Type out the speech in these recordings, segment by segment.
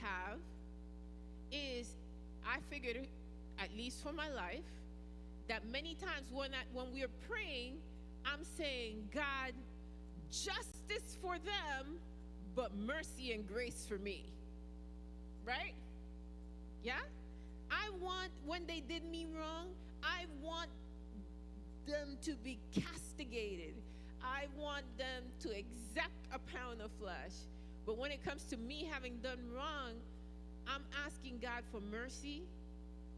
have is, I figured, at least for my life, that many times when we are praying, I'm saying, God, justice for them, but mercy and grace for me. Right? Yeah? I want, when they did me wrong, I want them to be castigated. I want them to exact a pound of flesh. But when it comes to me having done wrong, I'm asking God for mercy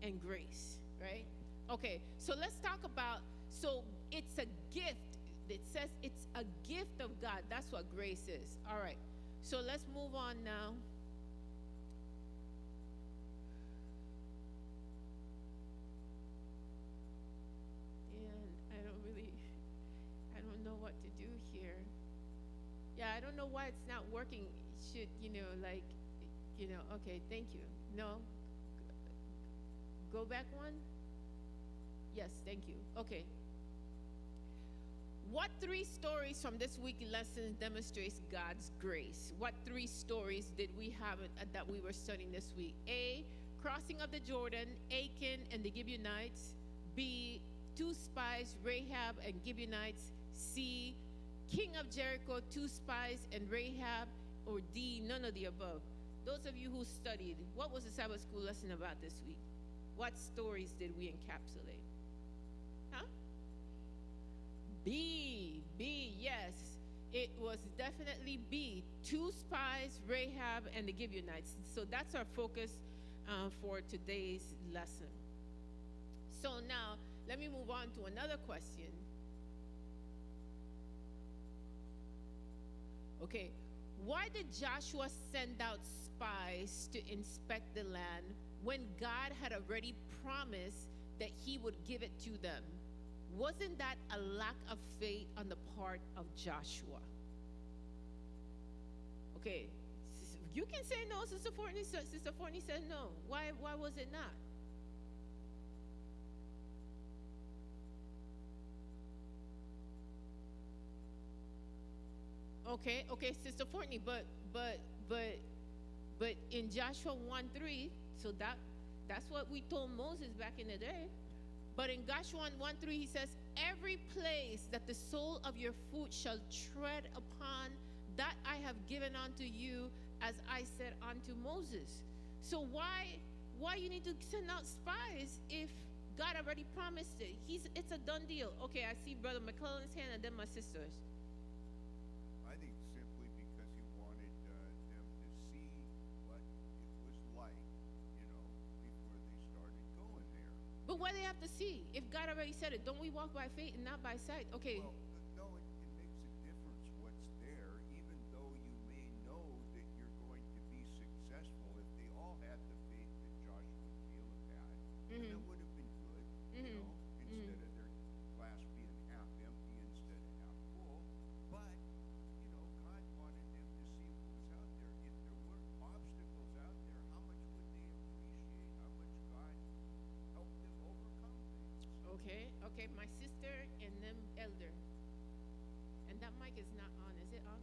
and grace, right? Okay, so let's talk about, so it's a gift. It says it's a gift of God. That's what grace is. All right, so let's move on now. And I don't know what to do here. Yeah, I don't know why it's not working. Should, okay, thank you. No. Go back one? Yes, thank you. Okay. What 3 stories from this week's lesson demonstrates God's grace? What 3 stories did we have that we were studying this week? A, crossing of the Jordan, Achan and the Gibeonites. B, 2 spies, Rahab and Gibeonites. C, king of Jericho, 2 spies and Rahab. Or D, none of the above. Those of you who studied, what was the Sabbath school lesson about this week? What stories did we encapsulate? Huh? B, yes. It was definitely B. 2 spies, Rahab, and the Gibeonites. So that's our focus for today's lesson. So now, let me move on to another question. Okay, why did Joshua send out spies to inspect the land when God had already promised that he would give it to them? Wasn't that a lack of faith on the part of Joshua? Okay, you can say no, Sister Fortney. Sister Fortney said no. Why was it not? Okay, Sister Fortney, but in Joshua 1:3, so that's what we told Moses back in the day. But in Joshua 1:3, he says, every place that the sole of your foot shall tread upon, that I have given unto you, as I said unto Moses. So why you need to send out spies if God already promised it? It's a done deal. Okay, I see Brother McClellan's hand and then my sister's. I think simply because he wanted them to see what it was like, before they started going there. But what do they have to see? If God already said it, don't we walk by faith and not by sight? Okay. Well, no, it makes a difference what's there, even though you may know that you're going to be successful. If they all had the faith that Joshua and Caleb had, that would have been good, instead of their glass being half empty instead of half full. But, God wanted them to see what was out there. If there weren't obstacles out there, how much would they appreciate how much God helped them overcome things? Okay, my sister and then elder. And that mic is not on. Is it on?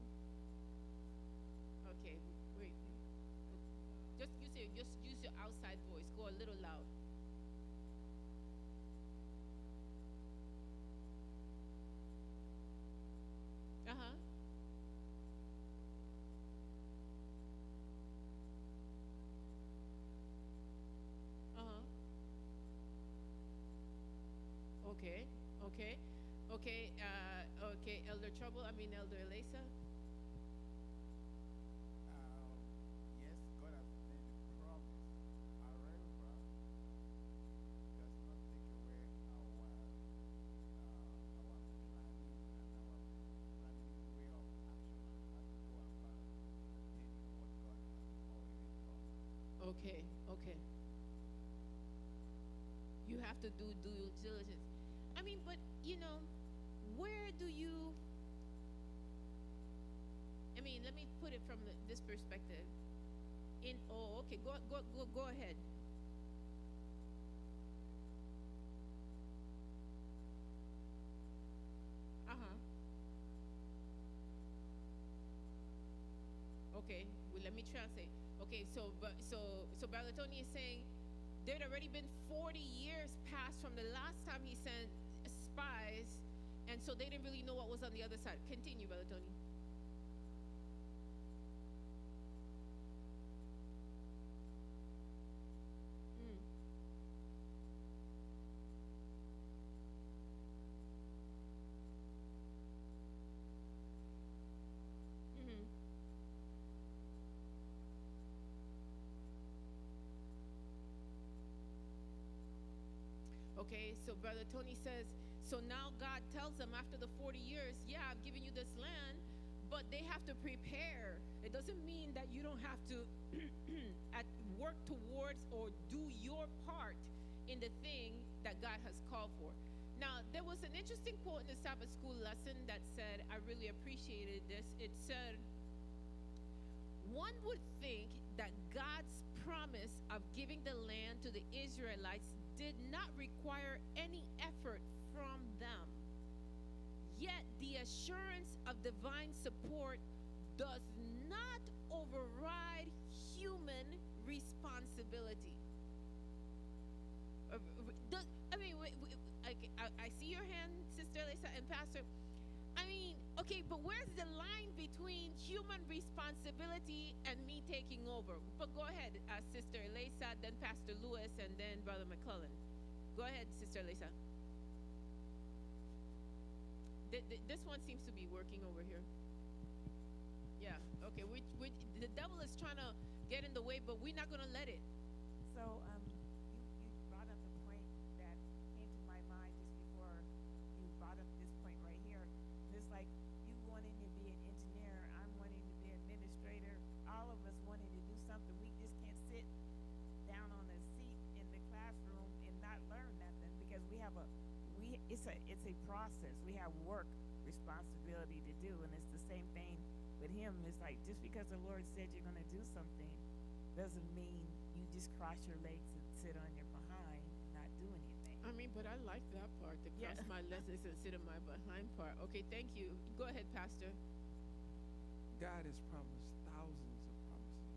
Okay, wait. Just use your outside voice. Go a little loud. Uh-huh. Uh-huh. Okay. Okay, Elder Trouble, Elder Elisa. Yes, God has made a promise. However, does not take away our planning and our planning way of action and how to go about attaining what God has already promised. Okay. You have to do due diligence. But where do you? Let me put it from this perspective. Okay, go ahead. Okay, well, let me translate. Okay, so Brother Tony is saying there'd already been 40 years passed from the last time he sent spies, and so they didn't really know what was on the other side. Continue, Brother Tony. Mm. Mhm. Okay, so Brother Tony says, so now God tells them after the 40 years, yeah, I've given you this land, but they have to prepare. It doesn't mean that you don't have to work towards or do your part in the thing that God has called for. Now, there was an interesting quote in the Sabbath school lesson that said, I really appreciated this. It said, one would think that God's promise of giving the land to the Israelites did not require any effort from them. Yet the assurance of divine support does not override human responsibility. I see your hand, Sister Lisa and Pastor. I mean, okay, but where's the line between human responsibility and me taking over? But go ahead, Sister Lisa, then Pastor Lewis, and then Brother McClellan. Go ahead, Sister Lisa. This one seems to be working over here. Yeah, okay. The devil is trying to get in the way, but we're not going to let it. So you brought up a point that came to my mind just before you brought up this point right here. It's like you wanting to be an engineer, I'm wanting to be an administrator, all of us wanting to do something. We just can't sit down on a seat in the classroom and not learn nothing because it's a process. We have work responsibility to do, and it's the same thing with him. It's like just because the Lord said you're going to do something doesn't mean you just cross your legs and sit on your behind and not do anything. I mean, but I like that part, to cross my legs and sit on my behind part. Okay, thank you. Go ahead, Pastor. God has promised thousands of promises.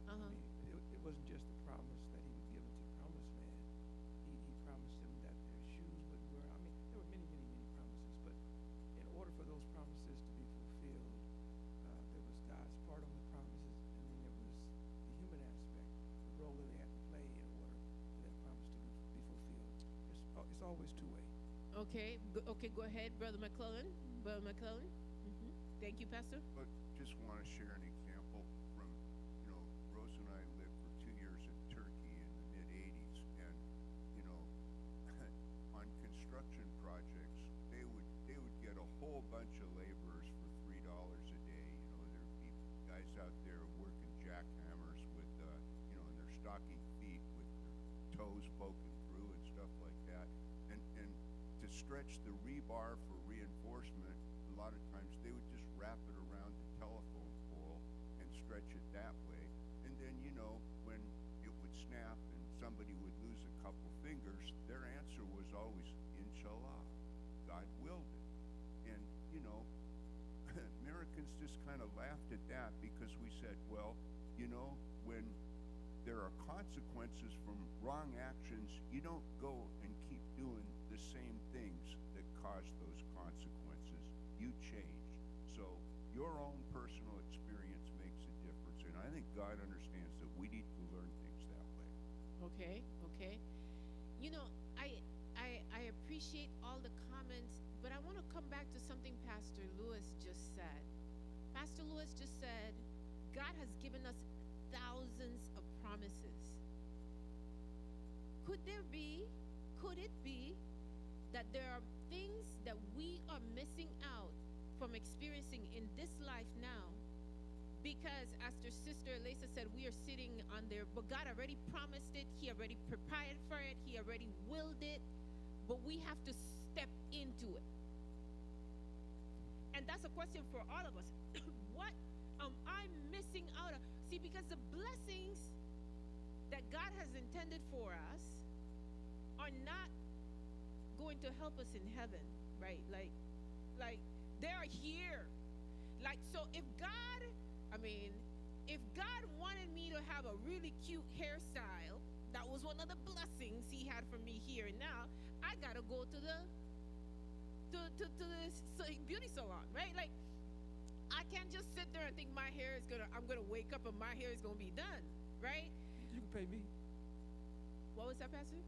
I mean, it wasn't just the promise that he would give them to promised land. He promised them that their shoes wouldn't wear. I mean, there were many, many, many promises. But in order for those promises to be fulfilled, there was God's part of the promises, and then there was the human aspect, the role that they had to play in order for that promise to be fulfilled. It's always two-way. Okay, go ahead, Brother McClellan. Brother McClellan. Thank you, Pastor. But just want to share an example from, Rose and I lived for 2 years in Turkey in the mid-'80s, and, on construction projects, they would get a whole bunch of laborers for $3 a day. There'd be guys out there working jackhammers with, in their stocking feet with their toes poking through and stuff like that. And to stretch the rebar for reinforcement, a lot of times they would just wrap it around the telephone pole and stretch it that way. And then, when it would snap and somebody would lose a couple fingers, their answer was always, Inshallah, God willed it. And, Americans just kind of laughed at that because we said, well, when there are consequences from wrong actions, you don't go and keep doing the same things that cause those consequences. You change. So your own personal experience makes a difference, and I think God understands that we need to learn things that way. Okay. I appreciate all the comments, but I want to come back to something Pastor Lewis just said. Pastor Lewis just said, God has given us thousands of promises. Could it be that there are things that we are missing out from experiencing in this life now? Because as the Sister Lisa said, we are sitting on there, but God already promised it. He already prepared for it. He already willed it. But we have to step into it. And that's a question for all of us. What am I missing out on? See, because the blessings that God has intended for us are not going to help us in heaven, right? Like they're here. So if God, if God wanted me to have a really cute hairstyle, that was one of the blessings he had for me here and now. I gotta go to the beauty salon, right? Like, I can't just sit there and think I'm gonna wake up and my hair is gonna be done, right? You can pay me. What was that, Pastor? You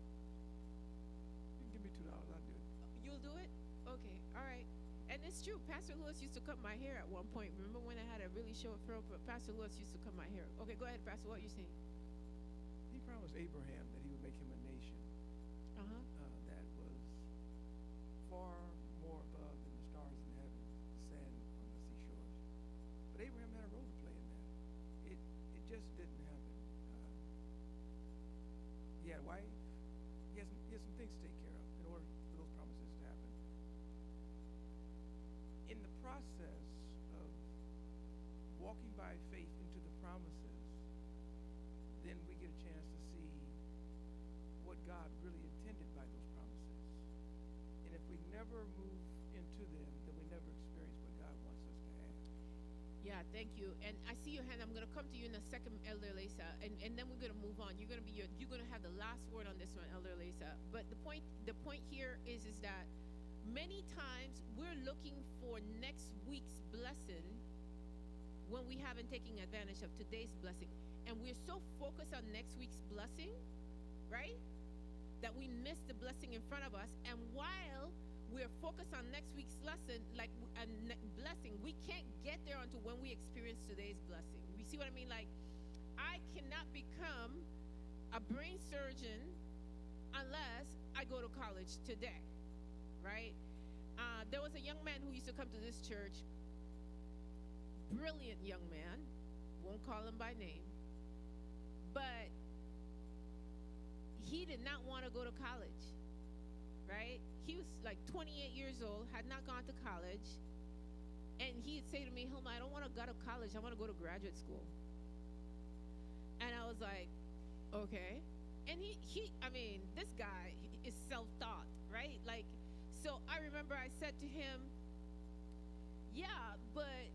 can give me $2. I'll do it. You'll do it? Okay, all right. And it's true. Pastor Lewis used to cut my hair at one point. Remember when I had a really short fro? Pastor Lewis used to cut my hair. Okay, go ahead, Pastor. What are you saying? He promised Abraham that he would make him a nation that was far more above than the stars in heaven, the sand on the seashores. But Abraham had a role to play in that. It just didn't happen. He had a wife. He had some things to take care of in order for those promises to happen. In the process of walking by faith into the promises, then we get a chance to see what God really intended by those promises. And if we never move into them, then we never experience what God wants us to have. Yeah, thank you. And I see your hand. I'm going to come to you in a second, Elder Lisa, and then we're going to move on. You're going to have the last word on this one, Elder Lisa. But the point here is that many times we're looking for next week's blessing when we haven't taken advantage of today's blessing. And we're so focused on next week's blessing, right, that we miss the blessing in front of us. And while we're focused on next week's lesson, blessing, we can't get there until when we experience today's blessing. You see what I mean? Like, I cannot become a brain surgeon unless I go to college today, right? There was a young man who used to come to this church, brilliant young man, won't call him by name, but he did not want to go to college, right? He was like 28 years old, had not gone to college, and he'd say to me, Hilma, I don't want to go to college, I want to go to graduate school. And I was like, okay. And this guy is self-taught, right? Like, so I remember I said to him, yeah, but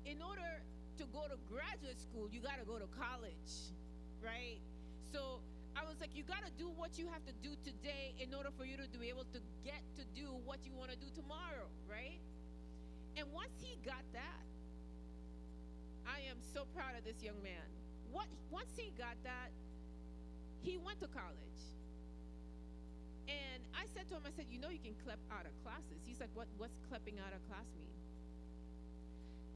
in order to go to graduate school, you got to go to college, right? So I was like, you got to do what you have to do today in order for you to be able to get to do what you want to do tomorrow, right? And once he got that, I am so proud of this young man. Once he got that, he went to college. And I said to him, I said, you know you can clep out of classes. He's like, what's clepping out of class mean?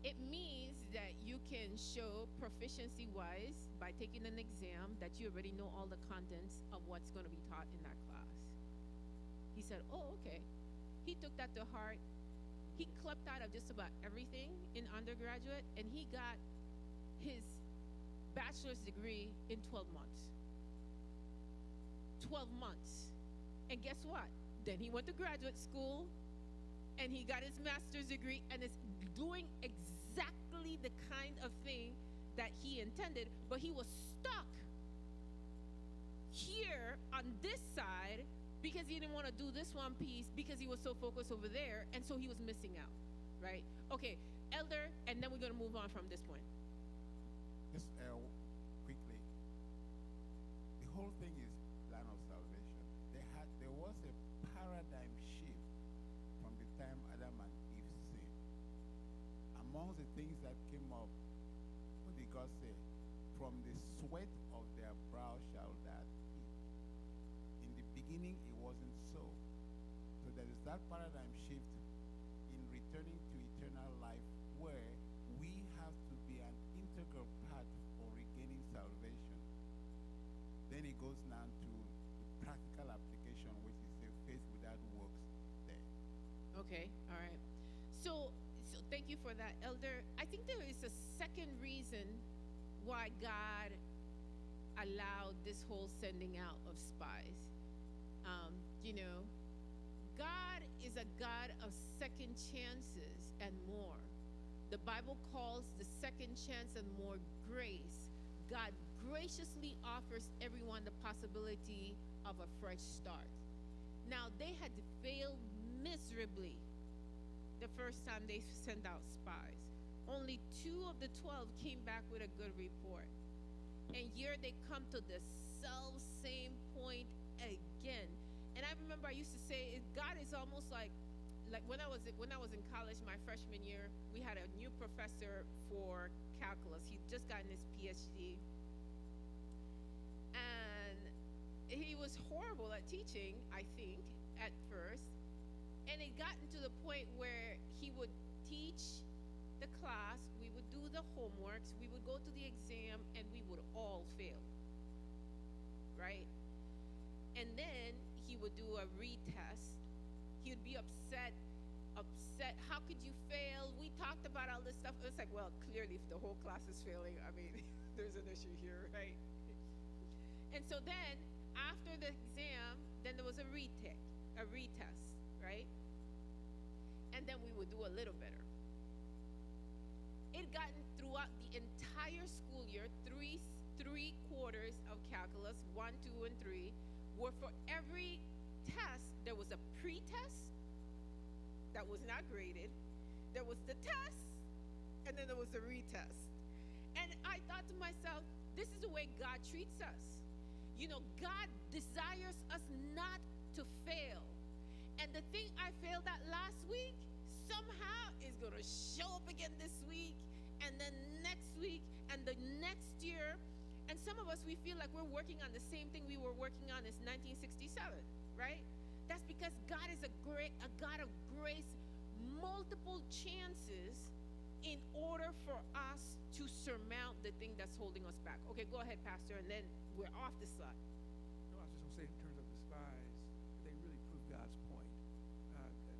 It means that you can show proficiency-wise by taking an exam that you already know all the contents of what's going to be taught in that class. He said, oh, okay. He took that to heart. He clept out of just about everything in undergraduate, and he got his bachelor's degree in 12 months. 12 months. And guess what? Then he went to graduate school, and he got his master's degree, and is doing exactly the kind of thing that he intended, but he was stuck here on this side because he didn't want to do this one piece because he was so focused over there, and so he was missing out, right? Okay, Elder, and then we're going to move on from this point. Just quickly, the whole thing is plan of salvation. There was a paradigm shift from the time Adam and Eve sinned. Among the things that came up, what did God say? From the sweat of their brow shall that eat. In the beginning, it wasn't so. So there is that paradigm shift in returning to eternal life where we have to be an integral part for regaining salvation. Then it goes now to the practical application, which is the faith without works dead. Okay, all right. So thank you for that, Elder. I think there is a second reason why God allowed this whole sending out of spies. God is a God of second chances and more. The Bible calls the second chance and more grace. God graciously offers everyone the possibility of a fresh start. Now, they had failed miserably the first time they sent out spies. only 2 of the 12 came back with a good report. And here they come to the self same point again. And I remember I used to say, God is almost like when I was in college, my freshman year, we had a new professor for calculus. He'd just gotten his PhD, and he was horrible at teaching, I think, at first. And it gotten to the point where he would teach the class, we would do the homeworks, we would go to the exam, and we would all fail, right? And then he would do a retest. He would be upset. How could you fail? We talked about all this stuff. It's like, well, clearly if the whole class is failing, I mean, there's an issue here, right? And so then, after the exam, then there was a retest, right? And then we would do a little better. It gotten throughout the entire school year, three quarters of calculus, 1, 2, and 3, where for every test, there was a pre-test that was not graded, there was the test, and then there was the retest. And I thought to myself, this is the way God treats us. You know, God desires us not to fail. And the thing I failed at last week somehow is going to show up again this week, and then next week, and the next year. And some of us, we feel like we're working on the same thing we were working on in 1967, right? That's because God is a God of grace, multiple chances in order for us to surmount the thing that's holding us back. Okay, go ahead, Pastor, and then we're off the slide. No, I was just going to say, in terms of the spies, they really proved God's point.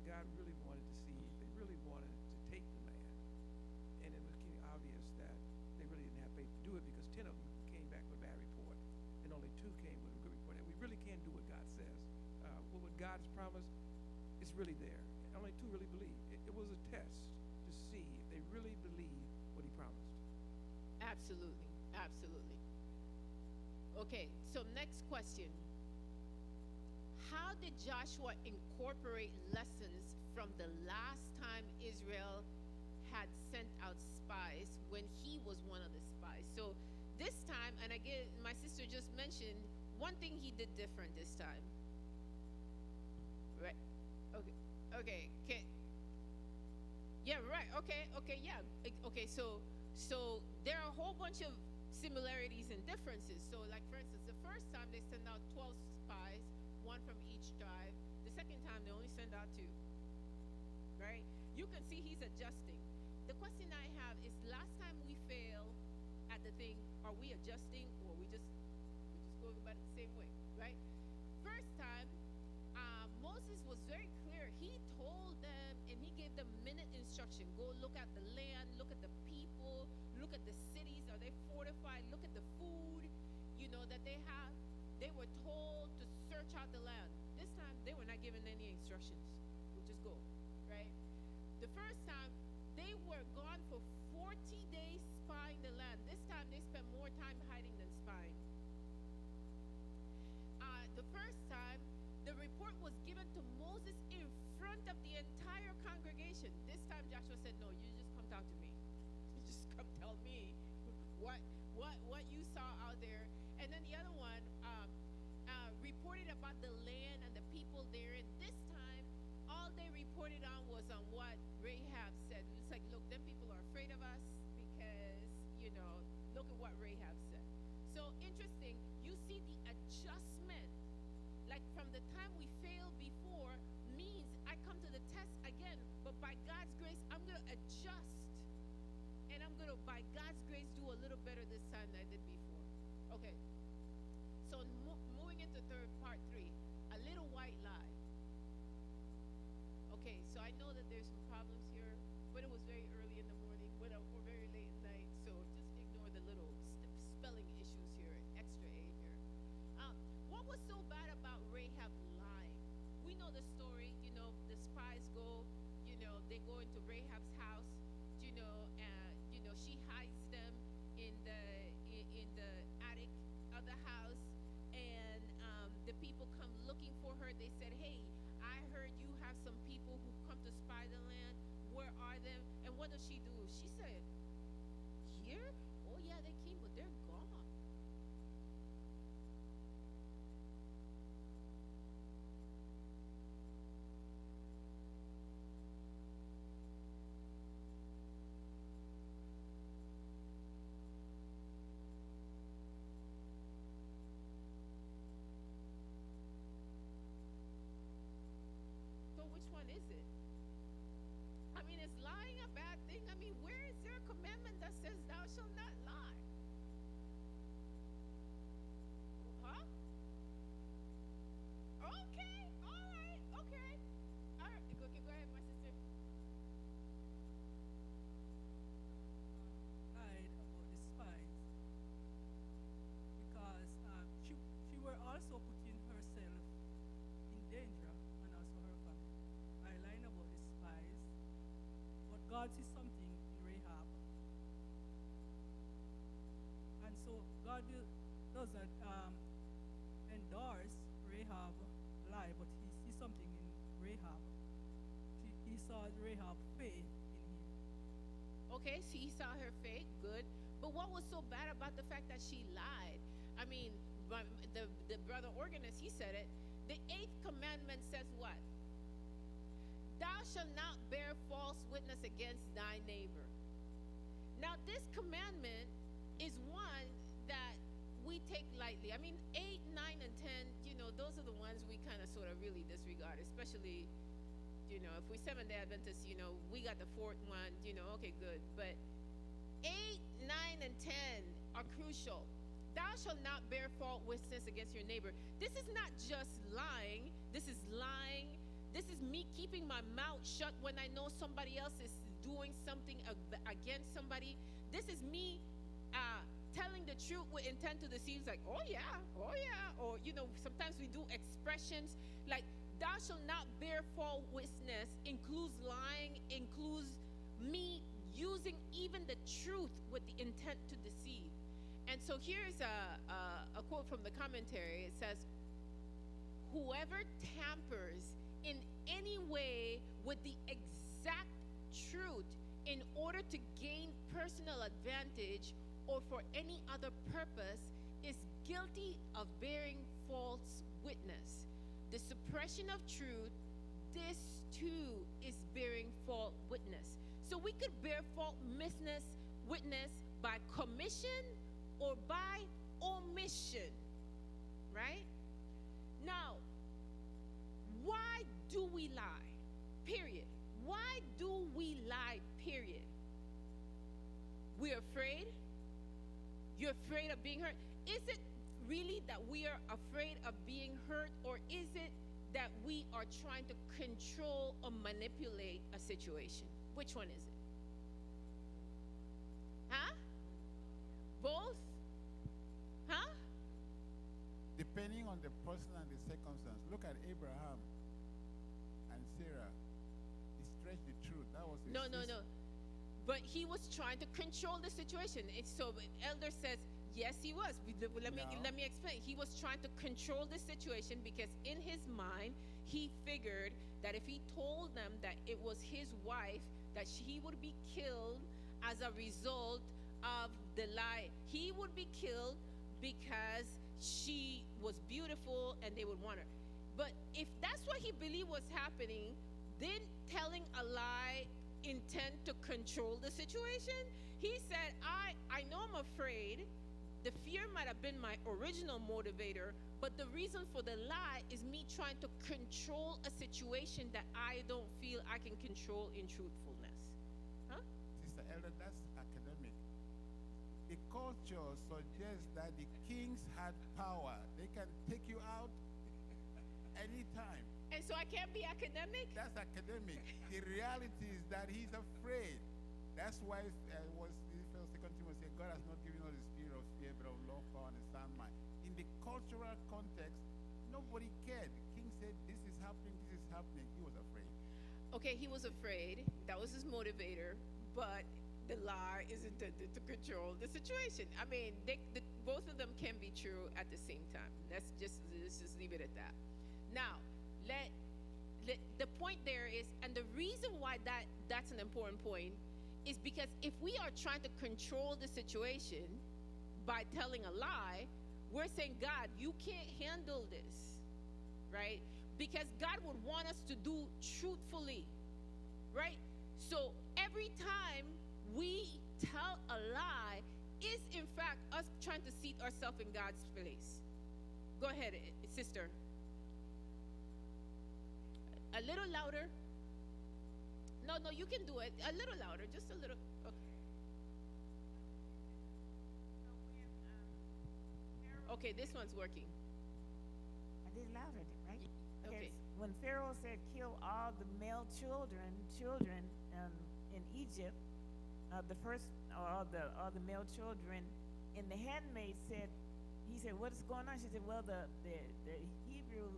God really wanted to see, they really wanted to take the land. And it became obvious that they really didn't have faith to do it, because 10 of them came back with a bad report, and only 2 came with a good report. And we really can do what God says. What God's promised is really there. And only 2 really believe. It was a test to see if they really believe what he promised. Absolutely, absolutely. Okay, so next question. How did Joshua incorporate lessons from the last time Israel had sent out spies when he was one of the spies? So this time, and again, my sister just mentioned one thing he did different this time. Right. Okay. Yeah, right. Okay, yeah. Okay, so there are a whole bunch of similarities and differences. So like, for instance, the first time they send out 12 spies, 1 from each tribe. The second time they only send out 2. Right? You can see he's adjusting. The question I have is, last time we failed at the thing, are we adjusting, or we just go about it the same way, right? First time, Moses was very clear. He told them, and he gave them minute instruction. Go look at the land, look at the people, look at the cities. Are they fortified? Look at the food, that they have. They were told to search out the land. This time, they were not given any instructions. We'll just go, right? The first time, they were gone for 40 days spying the land. This time, they spent more time hiding than spying. The first time, the report was given to Moses in front of the entire congregation. This time, Joshua said, no, you just come talk to me. You just come tell me what you saw out there. And then the other one reported about the land and the people there. And this time, all they reported on was on what Rahab said. It's like, look, them people are afraid of us because, look at what Rahab said. So interesting, you see the adjustment. Like, from the time we failed before means I come to the test again, but by God's grace, I'm going to adjust. And I'm going to, by God's grace, do a little better this time than I did before. Okay. So moving into part 3, a little white lie. Okay, so I know that there's some problems here, but it was very early in the morning, or very late at night, so just ignore the little spelling issues here, extra A here. What was so bad about Rahab lying? We know the story, the spies go, they go into Rahab's house, she hides them in the attic of the house, and the people come looking for her. They said, hey, I heard you have some people who come to spy the land. where are they? And what does she do? She said, here? Oh yeah, they came, but they're gone. So which one is it? I mean, is lying a bad thing? I mean, where is there a commandment that says thou shalt not lie? Huh? Okay, all right, okay. All right, okay, go ahead, my sister. Lied about the spies because she were also putting herself in danger and also her family by lying about the spies. But God sees something in Rahab, and so God doesn't endorse Rahab lie, but He sees something in Rahab. He saw Rahab faith in Him. Okay, so he saw her faith, good. But what was so bad about the fact that she lied? I mean, the brother organist, he said it. The 8th commandment says what? Thou shalt not bear false witness against thy neighbor. Now, this commandment is one that we take lightly. I mean, 8, 9, and 10, those are the ones we kind of sort of really disregard, especially, if we Seventh-day Adventists, we got the 4th one, okay, good. But 8, 9, and 10 are crucial. Thou shalt not bear false witness against your neighbor. This is not just lying. This is lying. This is me keeping my mouth shut when I know somebody else is doing something against somebody. This is me telling the truth with intent to deceive. It's like, oh yeah. Or, sometimes we do expressions like, thou shalt not bear false witness, includes lying, includes me using even the truth with the intent to deceive. And so here's a quote from the commentary. It says, whoever tampers in any way with the exact truth in order to gain personal advantage or for any other purpose is guilty of bearing false witness. The suppression of truth, this too is bearing false witness. So we could bear false witness by commission or by omission, right? Now, why do we lie? Period. Why do we lie? Period. We're afraid. You're afraid of being hurt. Is it really that we are afraid of being hurt, or is it that we are trying to control or manipulate a situation? Which one is it? Huh? Both? Huh? Depending on the person and the circumstance. Look at Abraham and Sarah. He stretched the truth. That was No. But he was trying to control the situation. So elder says, yes, he was. Let me explain. He was trying to control the situation because in his mind, he figured that if he told them that it was his wife, that he would be killed as a result of the lie. He would be killed because she was beautiful and they would want her. But if that's what he believed was happening, then telling a lie intend to control the situation? He said, I know I'm afraid. The fear might have been my original motivator, but the reason for the lie is me trying to control a situation that I don't feel I can control in truthfulness. Huh? Sister Elder, that's academic. The culture suggests that the kings had power. They can take you out anytime. And so I can't be academic? That's academic. The reality is that he's afraid. That's why was the first, second Timothy said, God has not given us the spirit of fear, but of love, power, and a sound mind. In the cultural context, nobody cared. The king said, this is happening, this is happening. He was afraid. Okay, he was afraid. That was his motivator. But the lie is intended to control the situation. I mean, both of them can be true at the same time. Let's just leave it at that. Now, the point there is, and the reason why that's an important point is because if we are trying to control the situation by telling a lie, we're saying, God, you can't handle this, right? Because God would want us to do truthfully, right? So every time we tell a lie is in fact us trying to seat ourselves in God's place. Go ahead, sister. A little louder. No, you can do it. A little louder, just a little. Okay, this one's working. I did louder, right? Okay. When Pharaoh said, "Kill all the male children in Egypt," the first all the male children, and the handmaid said, he said, "What is going on?" She said, "Well, the Hebrew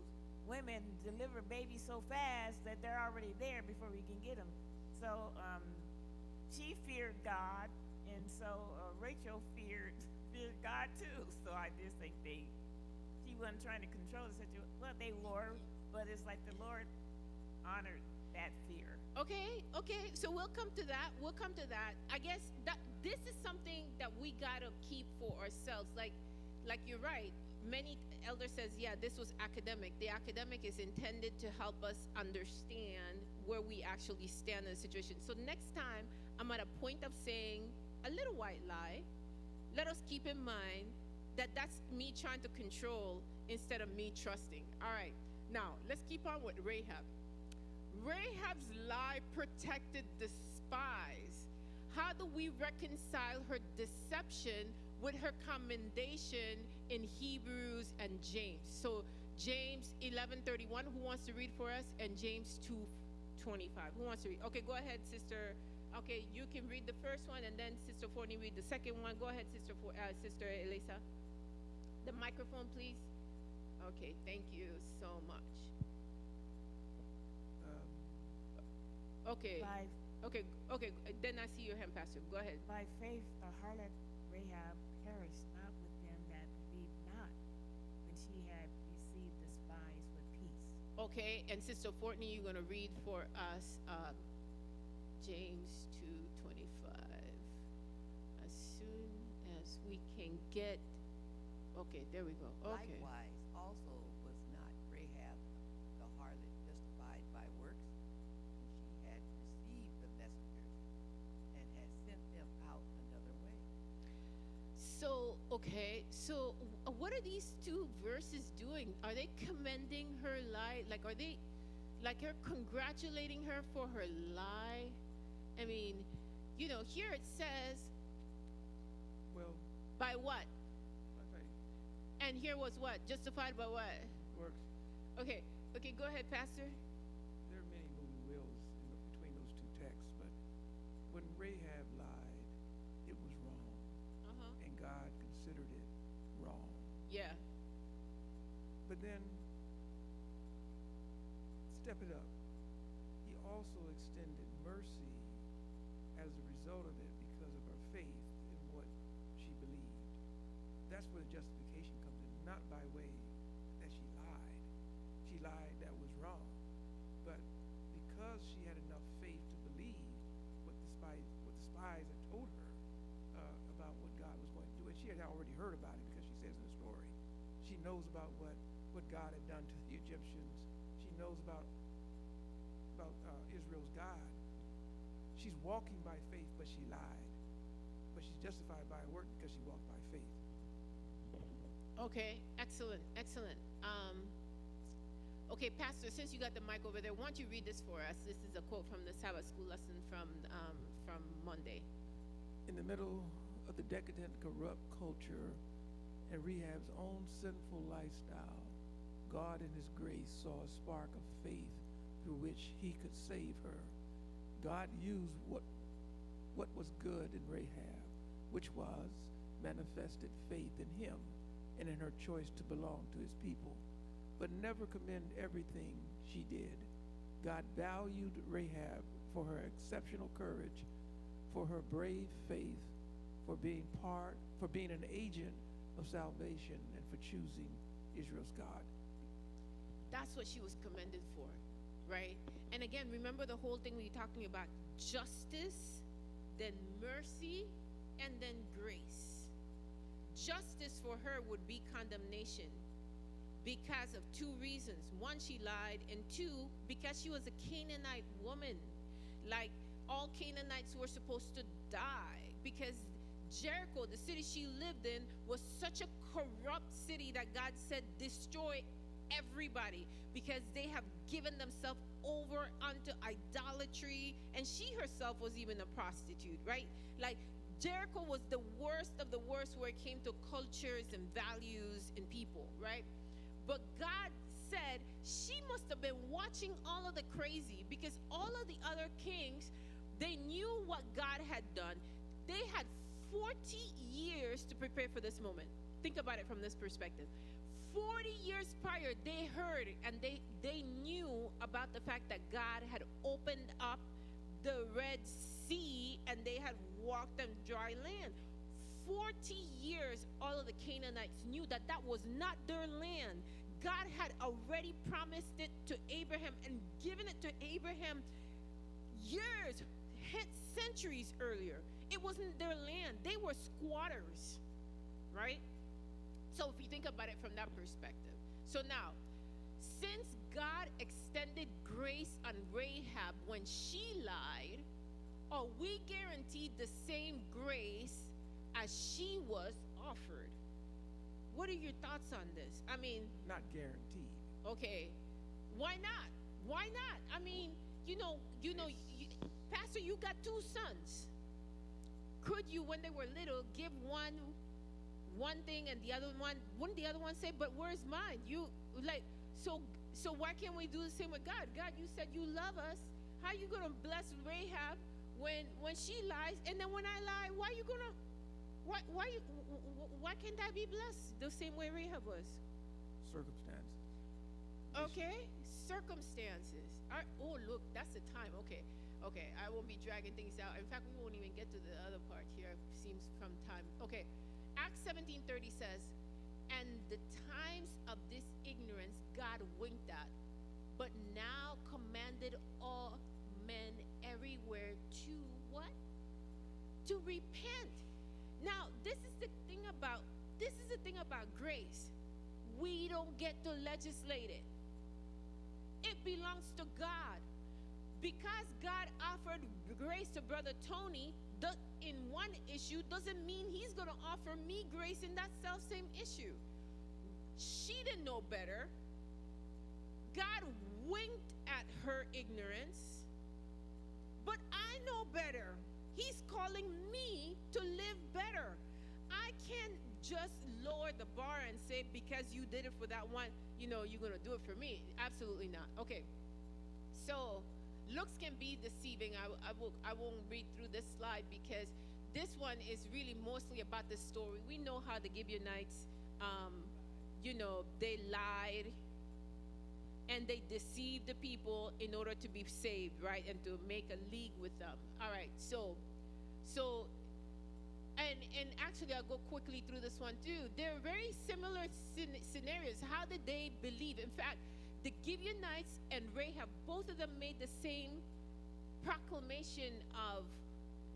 women deliver babies so fast that they're already there before we can get them." So she feared God, and so Rachel feared God too. So I just think she wasn't trying to control the situation. Well, they were, but it's like the Lord honored that fear. Okay. So we'll come to that. I guess that this is something that we gotta keep for ourselves. Like you're right. Many elders says, yeah, this was academic. The academic is intended to help us understand where we actually stand in the situation. So next time I'm at a point of saying a little white lie, let us keep in mind that that's me trying to control instead of me trusting. All right, now let's keep on with Rahab. Rahab's lie protected the spies. How do we reconcile her deception with her commendation in Hebrews and James? So James 11:31, who wants to read for us? And James 2:25, who wants to read? Okay, go ahead, sister. Okay, you can read the first one, and then Sister Forney read the second one. Go ahead, Sister Elisa. The microphone, please. Okay, thank you so much. Okay. Okay. Then I see your hand, Pastor. Go ahead. By faith, the harlot Rahab perished not with them that believed not, when she had received the spies with peace. Okay, and Sister Fortney, you're going to read for us James 2:25. As soon as we can get. Okay, there we go. Okay. Likewise, also was not Rahab the harlot justified by works, when she had received the messengers and had sent them out another way. So, okay, so what are these two verses doing? Are they commending her lie? Like, are they, like, her congratulating her for her lie? I mean, here it says, Well, by what? by faith. And here was what? Justified by what? Works. Okay, go ahead, Pastor. There are many moving wheels between those two texts, but when Rahab lied, it was wrong, and God considered it wrong. Yeah. But then, step it up. He also extended mercy as a result of it because of her faith in what she believed. That's where the justification comes in, not by way that she lied. She lied, that was wrong. But because she had enough faith to believe what the spies had told her about what God was going to do, and she had already heard about it because she says in the story, she knows about what God had done to the Egyptians. She knows about Israel's God. She's walking by faith, but she lied. But she's justified by her work because she walked by faith. Okay, excellent. Okay, Pastor, since you got the mic over there, why don't you read this for us? This is a quote from the Sabbath School lesson from Monday. In the middle of the decadent, corrupt culture and Rahab's own sinful lifestyle, God in his grace saw a spark of faith through which he could save her. God used what was good in Rahab, which was manifested faith in him and in her choice to belong to his people, but never commend everything she did. God valued Rahab for her exceptional courage, for her brave faith, for being an agent of salvation, and for choosing Israel's God. That's what she was commended for, right? And again, remember the whole thing we were talking about: justice, then mercy, and then grace. Justice for her would be condemnation because of two reasons. One, she lied, and two, because she was a Canaanite woman. Like, all Canaanites were supposed to die because Jericho, the city she lived in, was such a corrupt city that God said, destroy everybody, because they have given themselves over unto idolatry. And she herself was even a prostitute, right? Like, Jericho was the worst of the worst where it came to cultures and values and people, right? But God said she must have been watching all of the crazy, because all of the other kings, they knew what God had done. They had 40 years to prepare for this moment. Think about it from this perspective. 40 years prior, they heard and they knew about the fact that God had opened up the Red Sea and they had walked on dry land. 40 years, all of the Canaanites knew that that was not their land. God had already promised it to Abraham and given it to Abraham years, centuries earlier. It wasn't their land. They were squatters, right? So if you think about it from that perspective. So now, since God extended grace on Rahab when she lied, are we guaranteed the same grace as she was offered? What are your thoughts on this? I mean, Not guaranteed. okay, why not? Why not? I mean, Pastor, you got two sons. Could you, when they were little, give one thing and the other one, wouldn't the other one say, but where's mine? You, like, so why can't we do the same with God? God, you said you love us. How you gonna bless Rahab when she lies, and then when I lie, why can't I be blessed the same way Rahab was? Circumstances. Okay, circumstances. Oh, look, that's the time. Okay, I won't be dragging things out. In fact, we won't even get to the other part here, seems, from time. Okay, Acts 17:30 says, and the times of this ignorance God winked at, but now commanded all men everywhere to what? To repent. Now, this is the thing about grace. We don't get to legislate it. It belongs to God. Because God offered grace to Brother Tony in one issue doesn't mean he's going to offer me grace in that self-same issue. She didn't know better. God winked at her ignorance. But I know better. He's calling me to live better. I can't just lower the bar and say, because you did it for that one, you're going to do it for me. Absolutely not. Okay. So, looks can be deceiving. I won't read through this slide because this one is really mostly about the story. We know how the Gibeonites, they lied and they deceived the people in order to be saved, right? And to make a league with them. All right, so and actually I'll go quickly through this one too. They're very similar scenarios. How did they believe? In fact, the Gibeonites and Rahab, both of them made the same proclamation of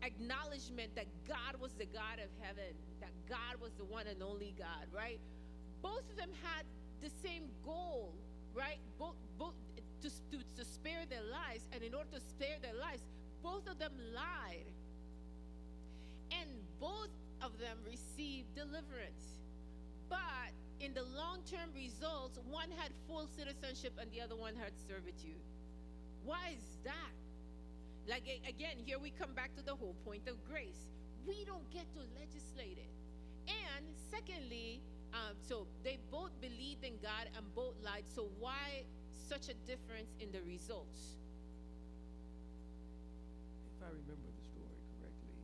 acknowledgement that God was the God of heaven, that God was the one and only God, right? Both of them had the same goal, right? Both to spare their lives, and in order to spare their lives, both of them lied. And both of them received deliverance. But in the long-term results, one had full citizenship and the other one had servitude. Why is that? Like, again, here we come back to the whole point of grace. We don't get to legislate it. And secondly, so they both believed in God and both lied. So why such a difference in the results? If I remember the story correctly,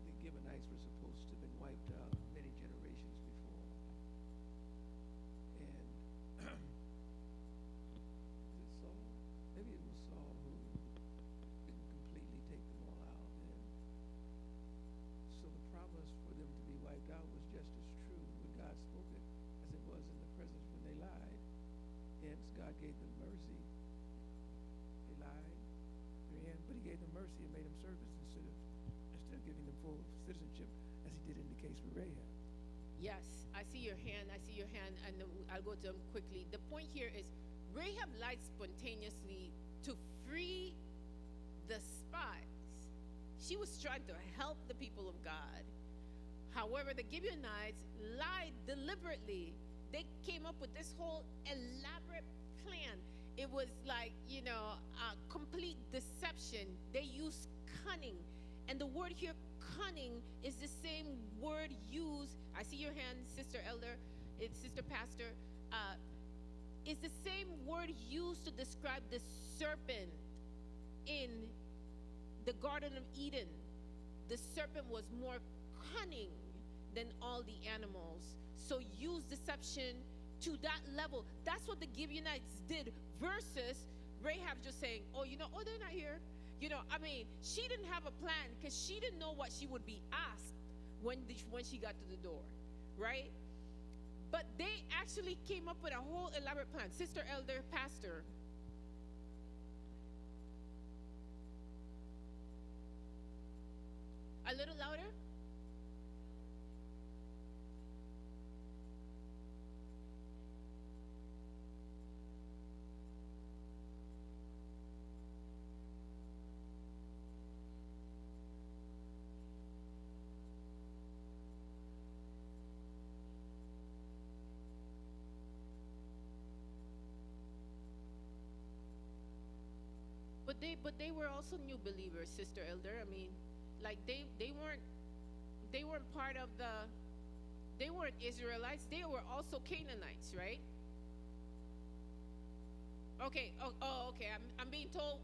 the Gibeonites were supposed to have been wiped out many generations before. And is it Saul? Maybe it was Saul who didn't completely take them all out. And so the promise for them to be wiped out was just as true when God spoke it as it was in the presence when they lied. Hence, God gave them mercy them mercy and made them servants instead of giving them full citizenship, as he did in the case with Rahab. Yes, I see your hand. I see your hand, and I'll go to them quickly. The point here is Rahab lied spontaneously to free the spies. She was trying to help the people of God. However, the Gibeonites lied deliberately. They came up with this whole elaborate plan. It was like, a complete deception. They used cunning. And the word here, cunning, is the same word used. I see your hand, Sister Elder, Sister Pastor. It's the same word used to describe the serpent in the Garden of Eden. The serpent was more cunning than all the animals. So use deception to that level. That's what the Gibeonites did versus Rahab just saying, they're not here. She didn't have a plan because she didn't know what she would be asked when she got to the door, right? But they actually came up with a whole elaborate plan. Sister Elder, Pastor. A little louder? But they were also new believers, Sister Elder. They weren't part of they weren't Israelites. They were also Canaanites, right? Okay. Okay. I'm being told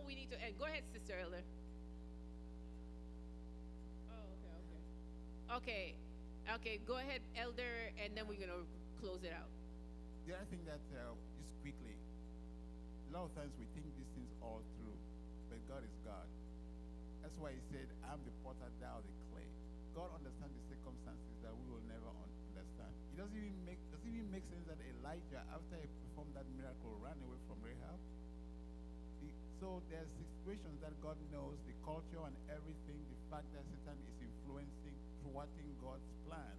we need to end. Go ahead, Sister Elder. Oh, okay. Okay. Go ahead, Elder, and then we're gonna close it out. The other thing that just quickly, a lot of times we think these things all through, but God is God. That's why he said, I'm the potter, thou the clay. God understands the circumstances that we will never understand. It doesn't even make sense that Elijah, after he performed that miracle, ran away from Rahab. So there's situations that God knows, the culture and everything, the fact that Satan is influencing, thwarting God's plan,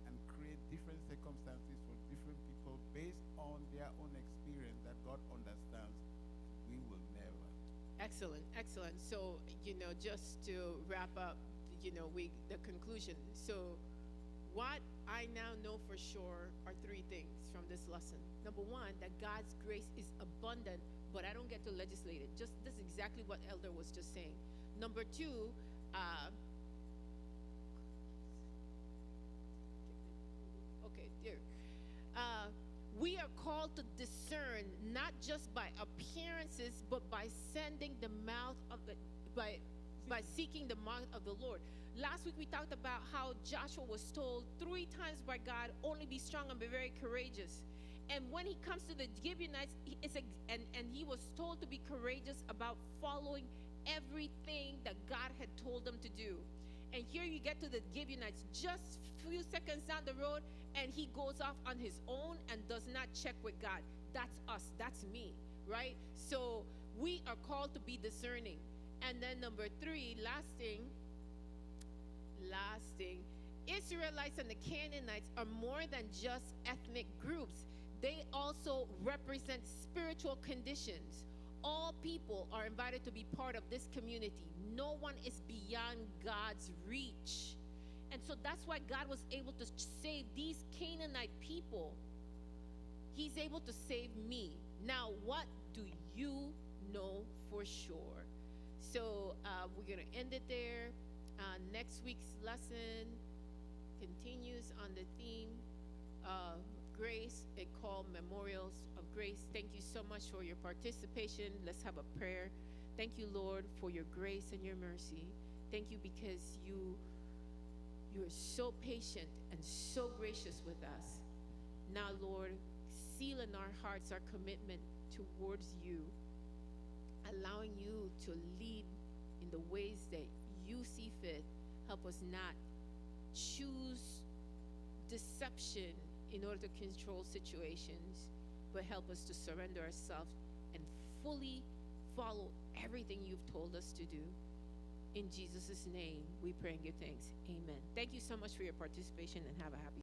and create different circumstances for different people based on their own experience that God understands. We will never. Excellent. So, just to wrap up, the conclusion. So, what I now know for sure are three things from this lesson. Number one, that God's grace is abundant, but I don't get to legislate it. Just this is exactly what Elder was just saying. Number two, okay, dear. We are called to discern not just by appearances, but by sending the mouth of by seeking the mouth of the Lord. Last week we talked about how Joshua was told 3 times by God, only be strong and be very courageous. And when he comes to the Gibeonites, he was told to be courageous about following everything that God had told them to do. And here you get to the Gibeonites just a few seconds down the road, and he goes off on his own and does not check with God. That's us. That's me, right? So we are called to be discerning. And then number 3, last thing, Israelites and the Canaanites are more than just ethnic groups. They also represent spiritual conditions. All people are invited to be part of this community. No one is beyond God's reach. And so that's why God was able to save these Canaanite people. He's able to save me. Now, what do you know for sure? So we're going to end it there. Next week's lesson continues on the theme of grace, and called Memorials of Grace. Thank you so much for your participation. Let's have a prayer. Thank you, Lord, for your grace and your mercy. Thank you because you are so patient and so gracious with us. Now, Lord, seal in our hearts our commitment towards you, allowing you to lead in the ways that you see fit. Help us not choose deception in order to control situations, but help us to surrender ourselves and fully follow everything you've told us to do. In Jesus' name, we pray and give thanks. Amen. Thank you so much for your participation, and have a happy